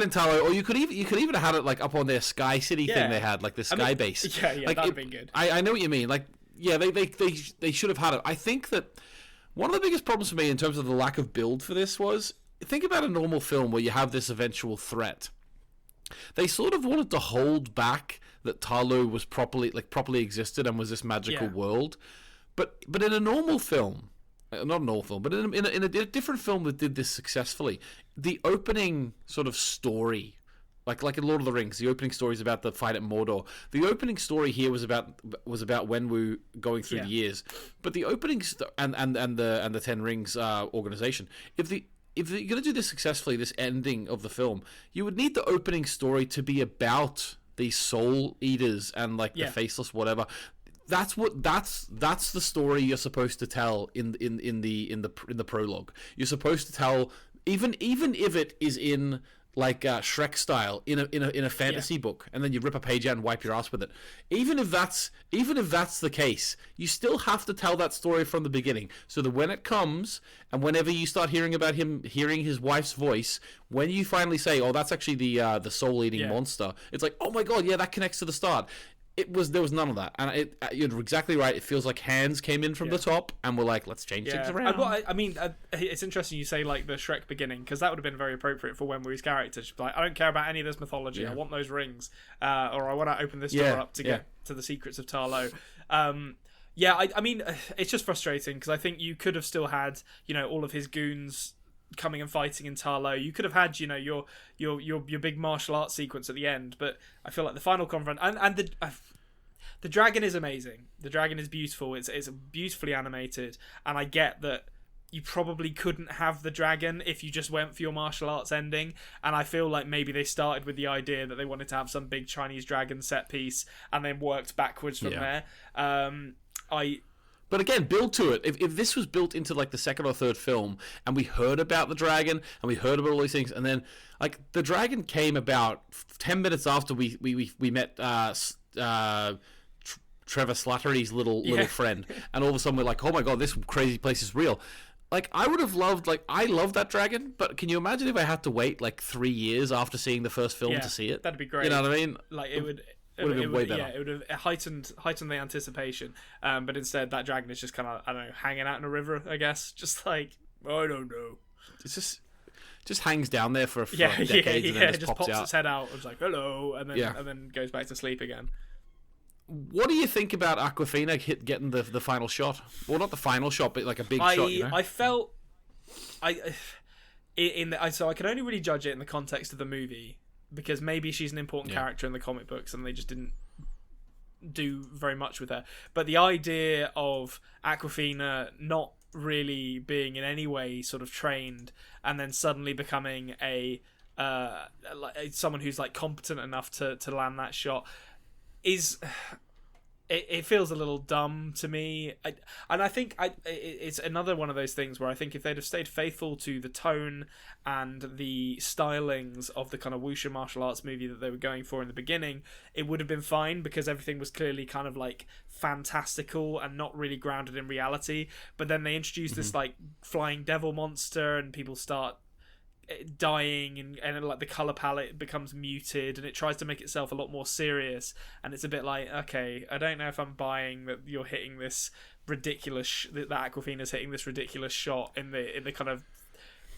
Speaker 2: in Ta Lo, or you could even have had it like up on their Sky City thing they had, like the Sky Base.
Speaker 1: Yeah,
Speaker 2: like,
Speaker 1: that'd been good.
Speaker 2: I know what you mean. Like, yeah, they should have had it. I think that one of the biggest problems for me in terms of the lack of build for this was, think about a normal film where you have this eventual threat. They sort of wanted to hold back that Ta Lo was properly existed and was this magical world. But in a normal film, not a normal film, but in a different film that did this successfully, the opening sort of story like in Lord of the Rings, the opening story is about the fight at Mordor. The opening story here was about Wenwu going through the years, but the opening and the Ten Rings organization. If you're gonna do this successfully, this ending of the film, you would need the opening story to be about these soul eaters and like the faceless whatever. That's the story you're supposed to tell in the prologue. You're supposed to tell even if it is in like Shrek style in a fantasy book, and then you rip a page out and wipe your ass with it. Even if that's the case, you still have to tell that story from the beginning, so that when it comes and whenever you start hearing about him hearing his wife's voice, when you finally say, "Oh, that's actually the soul eating monster," it's like, "Oh my god, yeah, that connects to the start." There was none of that, and you're exactly right. It feels like hands came in from the top and were like, let's change things around.
Speaker 1: I mean, it's interesting you say like the Shrek beginning, because that would have been very appropriate for Wenwu's character. She'd be like, I don't care about any of this mythology. I want those rings, or I want to open this door up to get to the secrets of Tarlo. I mean, it's just frustrating because I think you could have still had all of his goons coming and fighting in Tarlo. You could have had your big martial arts sequence at the end, but I feel like the final confront and the dragon is amazing. The dragon is beautiful. It's beautifully animated, and I get that you probably couldn't have the dragon if you just went for your martial arts ending, and I feel like maybe they started with the idea that they wanted to have some big Chinese dragon set piece and then worked backwards from there.
Speaker 2: But again, build to it. If this was built into like the second or third film, and we heard about the dragon, and we heard about all these things, and then like the dragon came about 10 minutes after we met Trevor Slattery's little friend, and all of a sudden we're like, oh my god, this crazy place is real. Like I would have loved, I love that dragon, but can you imagine if I had to wait like 3 years after seeing the first film to see it?
Speaker 1: That'd be great.
Speaker 2: You know what I mean?
Speaker 1: Like it would.
Speaker 2: It would have been way better.
Speaker 1: Yeah, it would have heightened the anticipation. But instead, that dragon is just kind of, I don't know, hanging out in a river, I guess. Just like, I don't know.
Speaker 2: It's just hangs down there for decades and then just pops out.
Speaker 1: Its head out. It's like, hello, and then goes back to sleep again.
Speaker 2: What do you think about Awkwafina getting the final shot? Well, not the final shot, but like a big shot.
Speaker 1: I felt, so I can only really judge it in the context of the movie, because maybe she's an important character in the comic books and they just didn't do very much with her. But the idea of Awkwafina not really being in any way sort of trained and then suddenly becoming someone who's like competent enough to land that shot is... It feels a little dumb to me, and I think it's another one of those things where I think if they'd have stayed faithful to the tone and the stylings of the kind of wuxia martial arts movie that they were going for in the beginning, it would have been fine, because everything was clearly kind of like fantastical and not really grounded in reality. But then they introduce this like flying devil monster, and people start dying, and like the color palette becomes muted, and it tries to make itself a lot more serious, and it's a bit like, okay, I don't know if I'm buying that you're hitting this ridiculous that Awkwafina's hitting this ridiculous shot in the kind of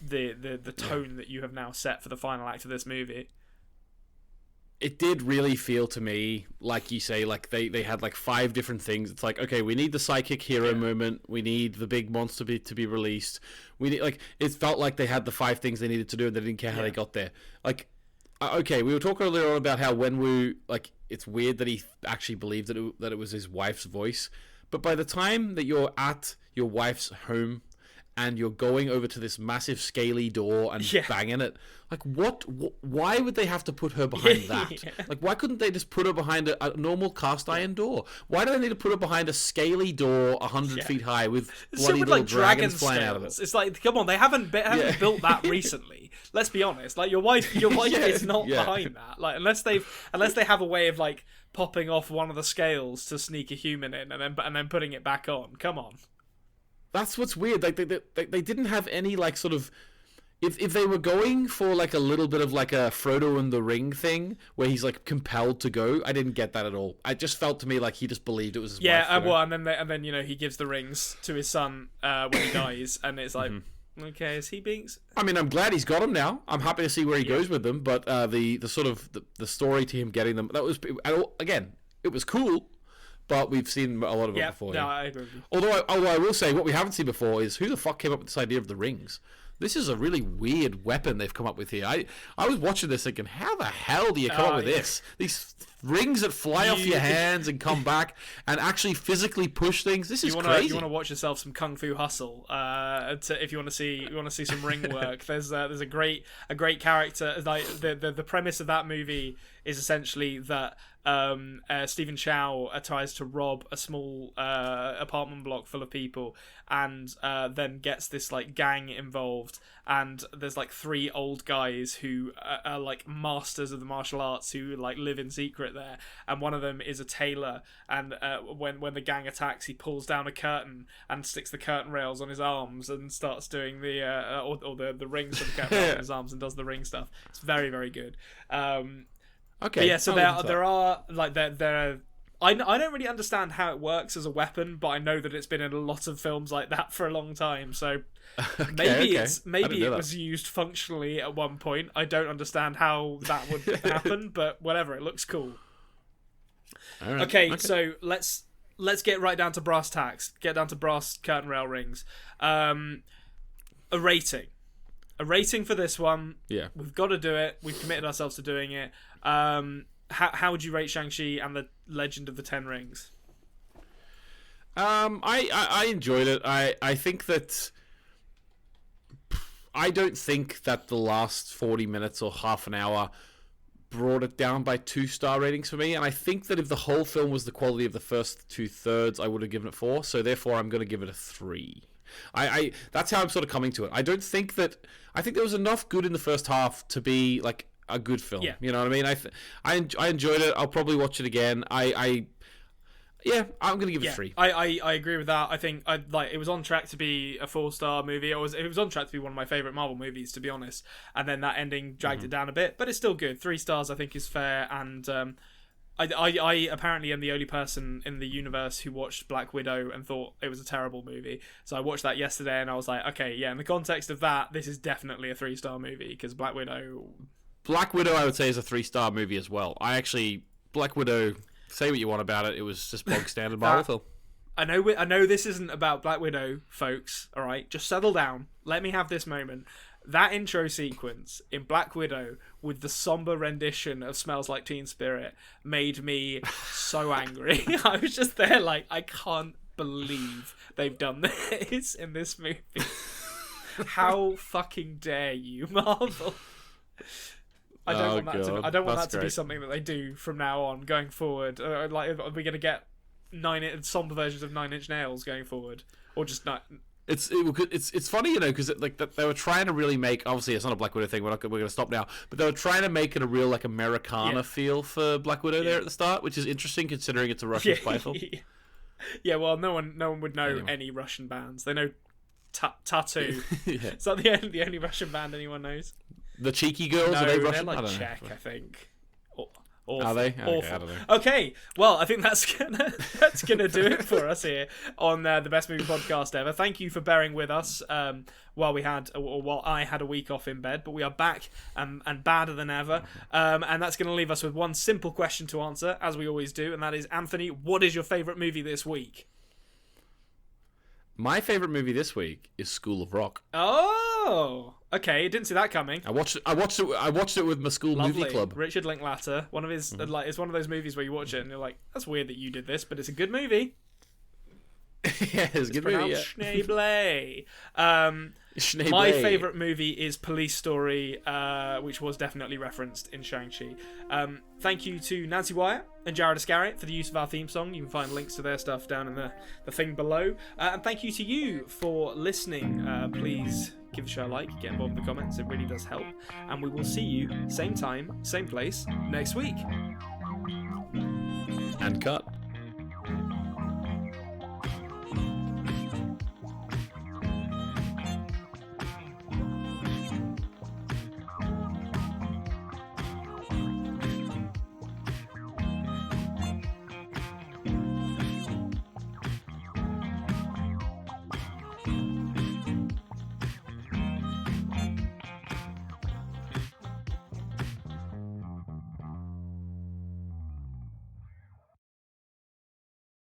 Speaker 1: the tone that you have now set for the final act of this movie.
Speaker 2: It did really feel to me, like you say, like they had like 5 different things. It's like, okay, we need the psychic hero moment. We need the big monster to be released. We need, like, it felt like they had the 5 things they needed to do, and they didn't care how they got there. Like, okay, we were talking earlier on about how Wenwu, like, it's weird that he actually believed that it was his wife's voice. But by the time that you're at your wife's home and you're going over to this massive scaly door and banging it, like, why would they have to put her behind that? Like, why couldn't they just put her behind a normal cast iron door? Why do they need to put her behind a scaly door 100 feet high with bloody little dragons flying out of it?
Speaker 1: It's like, come on, they haven't built that recently. Let's be honest. Like, your wife is not behind that. Like, unless they have a way of like popping off one of the scales to sneak a human in and then putting it back on. Come on.
Speaker 2: That's what's weird. Like they didn't have any like sort of, if they were going for like a little bit of like a Frodo and the Ring thing where he's like compelled to go, I didn't get that at all. It just felt to me like he just believed it was his wife.
Speaker 1: And then he gives the rings to his son when he dies, and it's like, okay, is he being?
Speaker 2: I mean, I'm glad he's got them now. I'm happy to see where he goes with them, but the sort of the story to him getting them, that was, again, it was cool. But we've seen a lot of it before.
Speaker 1: No, I agree.
Speaker 2: Although I will say, what we haven't seen before is who the fuck came up with this idea of the rings. this is a really weird weapon they've come up with here. I was watching this thinking, how the hell do you come up with this? These rings that fly off your hands and come back and actually physically push things. This is crazy.
Speaker 1: You want to watch yourself some Kung Fu Hustle if you want to see some ring work. There's a great character. Like the premise of that movie is essentially that Stephen Chow tries to rob a small apartment block full of people, and then gets this like gang involved, and there's like 3 old guys who are like masters of the martial arts who like live in secret there, and one of them is a tailor, and when the gang attacks, he pulls down a curtain and sticks the curtain rails on his arms and starts doing the rings from the curtain rails on his arms and does the ring stuff. It's very, very good.
Speaker 2: Okay.
Speaker 1: But yeah, so there are like there. I don't really understand how it works as a weapon, but I know that it's been in a lot of films like that for a long time. So maybe it was used functionally at one point. I don't understand how that would happen, but whatever. It looks cool.
Speaker 2: All right.
Speaker 1: Okay, so let's get right down to brass tacks. Get down to brass curtain rail rings. A rating. A rating for this one.
Speaker 2: Yeah.
Speaker 1: We've got to do it. We've committed ourselves to doing it. How would you rate Shang-Chi and the Legend of the Ten Rings?
Speaker 2: I enjoyed it. I think that I don't think that the last 40 minutes or half an hour brought it down by 2-star ratings for me, and I think that if the whole film was the quality of the first 2/3, I would have given it 4, so therefore I'm going to give it a 3. I that's how I'm sort of coming to it. I think there was enough good in the first half to be like a good film.
Speaker 1: Yeah.
Speaker 2: You know what I mean? I enjoyed it. I'll probably watch it again. I'm gonna give it 3.
Speaker 1: I agree with that. I think it was on track to be a 4-star movie. It was on track to be one of my favorite Marvel movies, to be honest. And then that ending dragged it down a bit, but it's still good. 3 stars I think is fair. And I apparently am the only person in the universe who watched Black Widow and thought it was a terrible movie. So I watched that yesterday and I was like, okay, yeah, in the context of that, this is definitely a 3-star movie, because Black Widow, I
Speaker 2: would say, is a 3-star movie as well. Black Widow, say what you want about it, it was just bog standard Marvel film.
Speaker 1: I know this isn't about Black Widow, folks, alright? Just settle down. Let me have this moment. That intro sequence in Black Widow with the somber rendition of Smells Like Teen Spirit made me so angry. I was just there like, I can't believe they've done this in this movie. How fucking dare you, Marvel? I don't want that to be something that they do from now on, going forward. Like, are we going to get somber versions of 9 Inch Nails going forward, or just not?
Speaker 2: It's funny, because like they were trying to really make. Obviously, it's not a Black Widow thing. We're going to stop now. But they were trying to make it a real like Americana feel for Black Widow there at the start, which is interesting considering it's a Russian spy film.
Speaker 1: Yeah, well, no one would know any Russian bands. They know Tattoo. Is that the only Russian band anyone knows?
Speaker 2: The Cheeky Girls,
Speaker 1: no,
Speaker 2: are they Russian?
Speaker 1: They're like Czech, I think. Awful.
Speaker 2: Are they?
Speaker 1: Awful.
Speaker 2: Okay, I don't know.
Speaker 1: Okay, well, I think that's gonna do it for us here on the Best Movie Podcast Ever. Thank you for bearing with us while I had a week off in bed, but we are back and badder than ever. And that's going to leave us with one simple question to answer, as we always do, and that is, Anthony, what is your favourite movie this week?
Speaker 2: My favourite movie this week is School of Rock.
Speaker 1: Oh, okay. Didn't see that coming.
Speaker 2: I watched it with my school movie club.
Speaker 1: Richard Linklater. One of his it's one of those movies where you watch it and you're like, that's weird that you did this, but it's a good movie.
Speaker 2: Yeah, it's a good movie.
Speaker 1: Schneeblay. My favourite movie is Police Story, which was definitely referenced in Shang-Chi. Thank you to Nancy Wyatt and Jared Iscariot for the use of our theme song. You can find links to their stuff down in the thing below. And thank you to you for listening. Please give the show a like, get involved in the comments. It really does help. And we will see you, same time, same place, next week.
Speaker 2: And cut.